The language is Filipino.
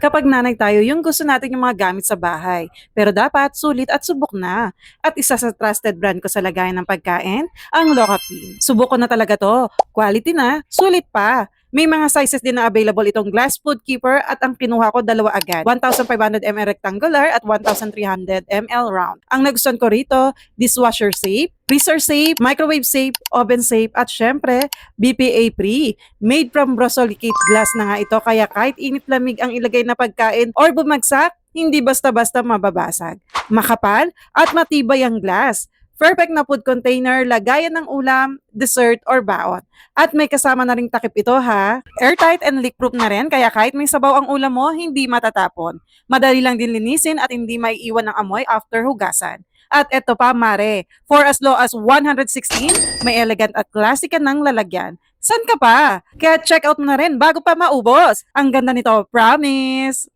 Kapag nanay tayo, yung gusto natin yung mga gamit sa bahay. Pero dapat sulit at subok na. At isa sa trusted brand ko sa lagayan ng pagkain, ang Lokapin. Subok ko na talaga to. Quality na, sulit pa. May mga sizes din na available itong glass food keeper at ang kinuha ko dalawa agad. 1,500 ml rectangular at 1,300 ml round. Ang nagustuhan ko rito, dishwasher safe, freezer safe, microwave safe, oven safe at syempre, BPA free. Made from borosilicate glass na nga ito kaya kahit init-lamig ang ilagay na pagkain or bumagsak, hindi basta-basta mababasag. Makapal at matibay ang glass. Perfect na food container, lagayan ng ulam, dessert, or baon. At may kasama na ring takip ito ha. Airtight and leak-proof na rin kaya kahit may sabaw ang ulam mo, hindi matatapon. Madali lang din linisin at hindi maiiwan ng amoy after hugasan. At eto pa mare, for as low as 116, may elegant at classic ka ng lalagyan. San ka pa? Kaya check out mo na rin bago pa maubos. Ang ganda nito, promise!